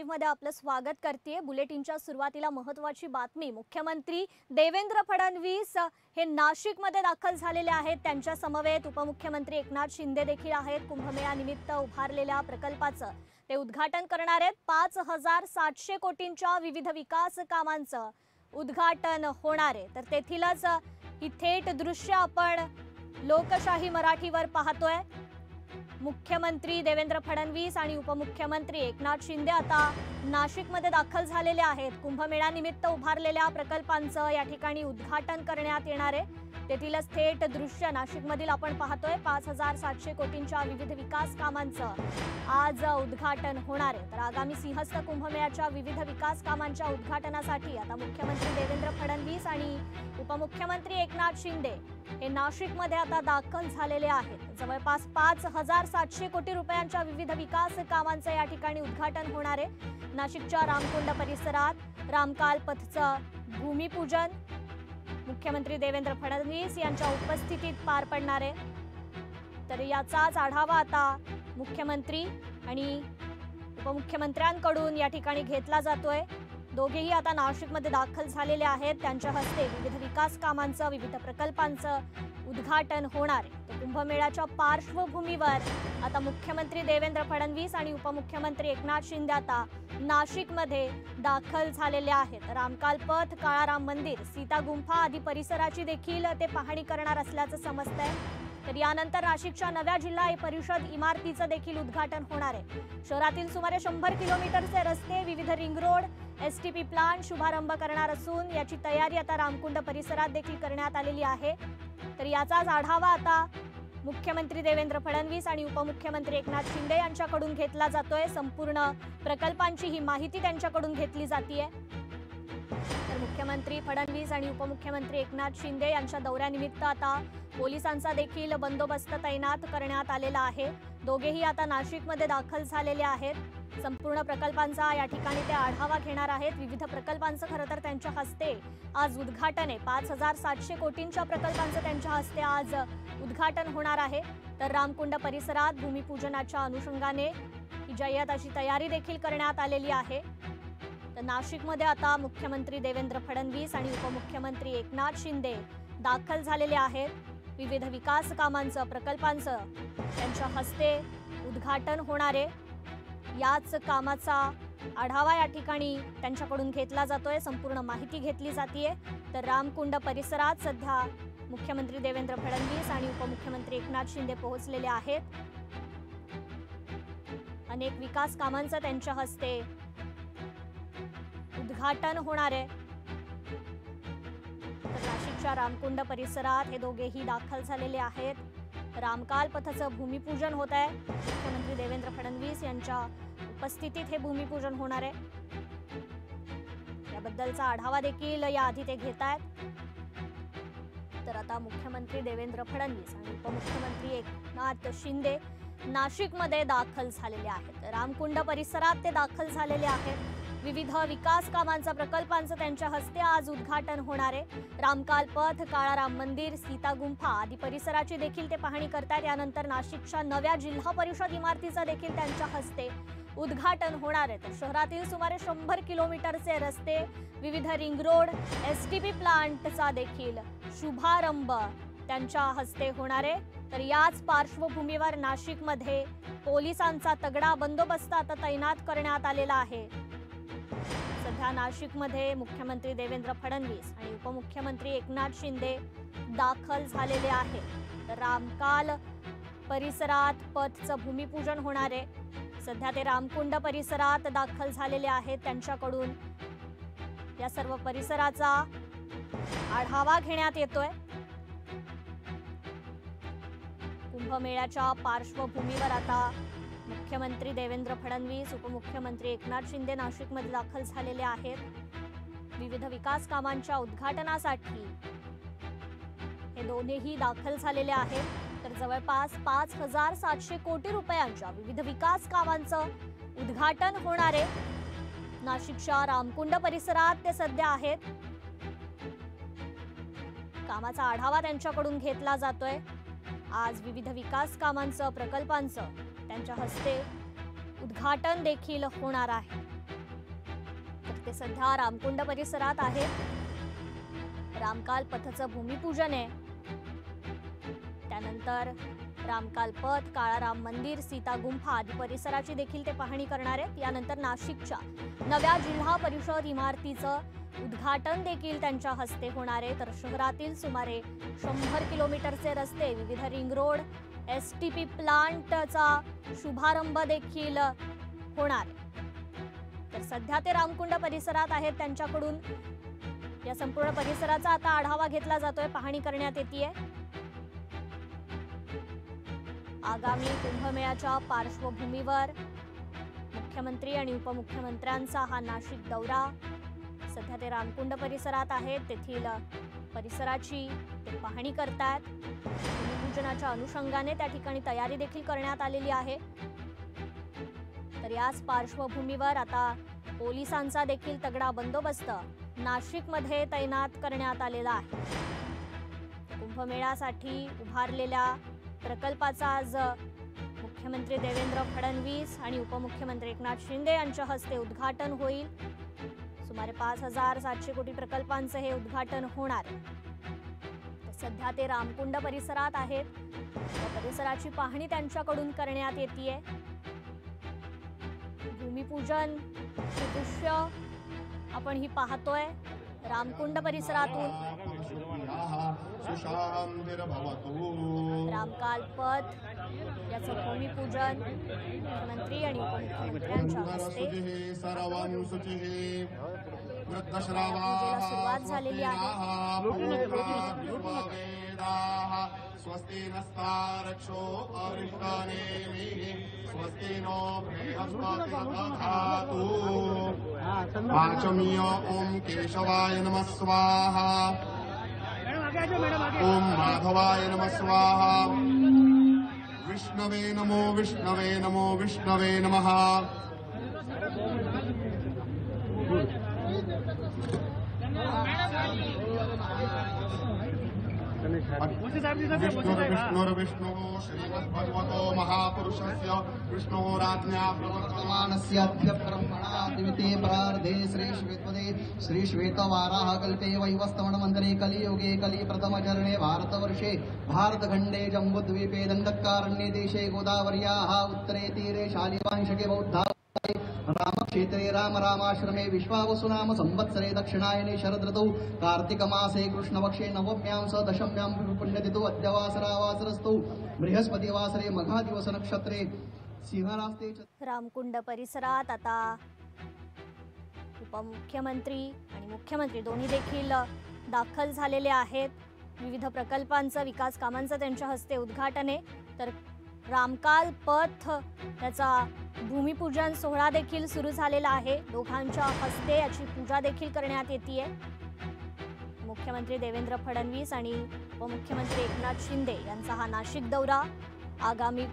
Live मध्ये आपलं स्वागत करते। बुलेटिनच्या सुरुवातीला महत्त्वाची बातमी, मुख्यमंत्री देवेंद्र फडणवीस हे नाशिक मध्ये दाखल झालेले आहेत। त्यांच्या समवेत उपमुख्यमंत्री एकनाथ शिंदे देखील आहेत। कुंभमेळा निमित्त उभारलेल्या प्रकल्पाचं ते उद्घाटन करणार आहेत। 5700 कोटींच्या विविध विकास कामांचं उद्घाटन होणार आहे। तर तेथीलच ही थेट दृश्य आपण लोकशाही मराठीवर पाहतोय। मुख्यमंत्री देवेंद्र फडणवीस आणि उपमुख्यमंत्री एकनाथ शिंदे आता नाशिकमध्ये दाखल झालेले आहेत। कुंभमेळा निमित्त उभारलेल्या प्रकल्पांचं या ठिकाणी उद्घाटन करण्यात येणार आहे। तेथीलच थेट दृश्य नाशिकमधील आपण पाहतोय। 5700 कोटींच्या विविध विकास कामांचं आज उद्घाटन होणार आहे। तर आगामी सिंहस्थ कुंभमेळ्याच्या विविध विकास कामांच्या उद्घाटनासाठी आता मुख्यमंत्री देवेंद्र फडणवीस आणि उपमुख्यमंत्री एकनाथ शिंदे हे नाशिकमध्ये आता दाखल झालेले आहेत। जवळपास 5700 कोटी रुपयांच्या विविध विकास कामांचं या ठिकाणी उद्घाटन होणार आहे। नाशिकच्या रामकुंड परिसरात रामकाल पथचं भूमिपूजन मुख्यमंत्री देवेंद्र फडणवीस यांच्या उपस्थितीत पार पडणार आहे। तर याचाच आढावा आता मुख्यमंत्री आणि उपमुख्यमंत्र्यांकडून या ठिकाणी घेतला जातोय। दोघेही आता नाशिकमध्ये दाखल झालेले आहेत। त्यांच्या हस्ते विविध विकास कामांचं विविध प्रकल्पांचं उद्घाटन होणार आहे। तर कुंभमेळ्याच्या पार्श्वभूमीवर आता मुख्यमंत्री देवेंद्र फडणवीस आणि उपमुख्यमंत्री एकनाथ शिंदे आता नाशिकमध्ये दाखल झालेले आहेत। रामकाल पथ, काळाराम मंदिर, सीता गुंफा आदी परिसराची देखील ते पाहणी करणार असल्याचं समजतंय। तर यानंतर नाशिकच्या नव्या जिल्हा परिषद इमारतीचं देखील उद्घाटन होणार आहे। शहरातील सुमारे 100 किलोमीटरचे रस्ते, विविध रिंग रोड, एसटीपी प्लांट शुभारंभ करणार असून याची तयारी आता रामकुंड परिसरात देखील करण्यात आलेली आहे। तर याचाच आढावा आता मुख्यमंत्री देवेंद्र फडणवीस आणि उपमुख्यमंत्री एकनाथ शिंदे यांच्याकडून घेतला जातोय। संपूर्ण प्रकल्पांची ही माहिती त्यांच्याकडून घेतली जातीये। तर मुख्यमंत्री फडणवीस आणि उपमुख्यमंत्री एकनाथ शिंदे यांच्या दौऱ्यानिमित्त आता पोलिसांचा देखील बंदोबस्त तैनात करण्यात आलेला आहे। दोघेही आता नाशिकमध्ये दाखल झालेले आहेत। संपूर्ण प्रकल्पांचा या ठिकाणी ते आढावा घेणार आहेत। विविध प्रकल्पांचं खरं तर त्यांच्या हस्ते आज उद्घाटन आहे। 5700 कोटींच्या प्रकल्पांचं त्यांच्या हस्ते आज उद्घाटन होणार आहे। तर रामकुंड परिसरात भूमिपूजनाच्या अनुषंगाने ही जय्यत अशी तयारी देखील करण्यात आलेली आहे। तर नाशिकमध्ये आता मुख्यमंत्री देवेंद्र फडणवीस आणि उपमुख्यमंत्री एकनाथ शिंदे दाखल झालेले आहेत। विविध विकास कामांचं प्रकल्पांचं त्यांच्या हस्ते उद्घाटन होणार आहे। याच कामाचा आढावा या ठिकाणी त्यांच्याकडून घेतला जातोय। संपूर्ण माहिती घेतली जातीये। तर रामकुंड परिसरात सध्या मुख्यमंत्री देवेंद्र फडणवीस आणि उपमुख्यमंत्री एकनाथ शिंदे पोहोचलेले आहेत। अनेक विकास कामांचं त्यांच्या हस्ते उद्घाटन होणार आहे। तर नाशिकच्या रामकुंड परिसरात हे दोघेही दाखल झालेले आहेत। रामकाल पथाचं भूमिपूजन होत आहे। मुख्यमंत्री देवेंद्र फडणवीस यांच्या उपस्थितीत हे भूमिपूजन होणार आहे। याबद्दलचा आढावा देखील याआधी ते घेत आहेत। तर आता मुख्यमंत्री देवेंद्र फडणवीस आणि उपमुख्यमंत्री एकनाथ शिंदे नाशिकमध्ये दाखल झालेले आहेत। रामकुंड परिसरात ते दाखल झालेले आहेत। विविध विकास कामांचा प्रकल्पांचं त्यांच्या हस्ते आज उद्घाटन होणार आहे। रामकाल पथ, काळाराम मंदिर, सीता गुंफा आदी परिसराची देखील ते पाहणी करतात। यानंतर नाशिकच्या नव्या जिल्हा परिषद इमारतीचं देखील त्यांच्या हस्ते उद्घाटन होणार आहे। तर शहरातील सुमारे 100 किलोमीटरचे रस्ते, विविध रिंग रोड, एसटीपी प्लांटचा देखील शुभारंभ त्यांच्या हस्ते होणार आहे। तर याच पार्श्वभूमीवर नाशिकमध्ये पोलिसांचा तगडा बंदोबस्त आता तैनात करण्यात आलेला आहे। सध्या नाशिकमध्ये मुख्यमंत्री देवेंद्र फडणवीस आणि उपमुख्यमंत्री एकनाथ शिंदे दाखल झालेले आहेत। तर रामकाल परिसरात पथचं भूमिपूजन होणार आहे। सध्या ते रामकुंड परिसरात दाखल झालेले आहेत। त्यांच्याकडून या सर्व परिसराचा आढावा घेण्यात येतोय। कुंभमेळ्याच्या पार्श्वभूमीवर आता मुख्यमंत्री देवेंद्र फडणवीस, उपमुख्यमंत्री एकनाथ शिंदे नाशिकमध्ये दाखल झालेले आहेत। विविध विकास कामांच्या उद्घाटनासाठी हे दोन्हीही दाखल झालेले आहेत। तर जवळपास 5700 कोटी रुपयांच्या विविध विकास कामांचं उद्घाटन होणार आहे। नाशिकच्या रामकुंड परिसरात ते सध्या आहेत। कामाचा आढावा त्यांच्याकडून घेतला जातोय। आज विविध विकास कामांचं प्रकल्पांचं त्यांच्या हस्ते उद्घाटन देखील होणार आहे। तर ते सध्या रामकुंड परिसरात आहेत. रामकाल पथचं भूमिपूजन आहे. त्यानंतर रामकाल पथ, काळा राम मंदिर, सीता गुंफा आदी परिसराची देखील ते पाहणी करणार आहेत. यानंतर नाशिकच्या नव्या जिल्हा परिषद इमारतीचं उद्घाटन देखील त्यांच्या हस्ते होणार आहे. तर शहरातील सुमारे 100 किलोमीटरचे रस्ते, विविध रिंग रोड, STP प्लांटचा शुभारंभ देखील होणार आहे. तर सध्या ते रामकुंड परिसरात आहेत. त्यांच्याकडून या संपूर्ण परिसराचा आता आढावा घेतला जातोय, पाहणी करण्यात येतेय. आगामी कुंभमेळ्याच्या पार्श्वभूमीवर मुख्यमंत्री आणि उपमुख्यमंत्र्यांचा हा नाशिक दौरा. सध्या ते रामकुंड परिसरात आहेत. तेथील परिसराची ते पाहणी करतात. भूमिपूजनाच्या अनुषंगाने त्या ठिकाणी तयारी देखील करण्यात आलेली आहे. तर याच पार्श्वभूमीवर आता पोलिसांचा देखील तगडा बंदोबस्त नाशिकमध्ये तैनात करण्यात आलेला आहे. कुंभमेळ्यासाठी उभारलेल्या प्रकल्पाचा आज मुख्यमंत्री देवेंद्र फडणवीस आणि उपमुख्यमंत्री एकनाथ शिंदे यांच्या हस्ते उद्घाटन होईल. सुमारे 5,700 कोटी प्रकल्पांचं हे उद्घाटन होणार. सध्या ते रामकुंड परिसरात आहेत. या परिसराची पाहणी त्यांच्याकडून करण्यात येतेय. भूमिपूजन हे दृश्य आपण ही पाहतोय रामकुंड परिसरातून. रामकाल पथ याचं भूमिपूजन मुख्यमंत्री आणि उपमुख्यमंत्र्यांच्या हस्ते सुरुवात झालेली आहे. स्वस्ति नस्तारक्षो अरिष्टानेमिः स्वस्ति नो बृहस्पतिर्दधातु। पाचमीय ओम केशवाय नमः स्वाहा, ओम माधवाय नमः स्वाहा, विष्णवे नमो विष्णवे नमो विष्णवे नमः। विष्णुर्विष्णुः श्रीमद्भगवतो महापुरुषस्य विष्णोराज्ञा प्रवर्तमानस्य ब्रह्मणा दिविते परार्धे श्री श्वेतवाराह कल्पे वैवस्वतमन्वन्तरे कलियुगे कलिप्रथमचरणे भारतवर्षे भारतखण्डे जम्बूद्वीपे दण्डकारण्ये देशे गोदावर्याः उत्तरे तीरे शालिवांशके बौद्धा रामक्षेत्रे रामाश्रमे विश्वावसु नाम संवत्सरे दक्षिणायने शरद ऋतौ कार्तिक मासे कृष्णपक्षे नवम्यां स दशम्यां पुण्यतिथौ अद्यवासरावासरस्तौ बृहस्पतिवासरे मघादिवस नक्षत्रे सिंहरास्ते। रामकुंड परिसरात आता उपमुख्यमंत्री आणि मुख्यमंत्री दोन्ही देखील दाखल झालेले आहेत. विविध प्रकल्पांचं, विकास कामांचं त्यांच्या हस्ते उद्घाटन आहे. तर रामकाल पथ याचा भूमिपूजन सोहळा देखील सुरू झालेला आहे. दोघांच्या हस्ते याची पूजा देखील करण्यात येतेय. मुख्यमंत्री देवेंद्र फडणवीस आणि उपमुख्यमंत्री एकनाथ शिंदे यांचा हा नाशिक दौरा आगामी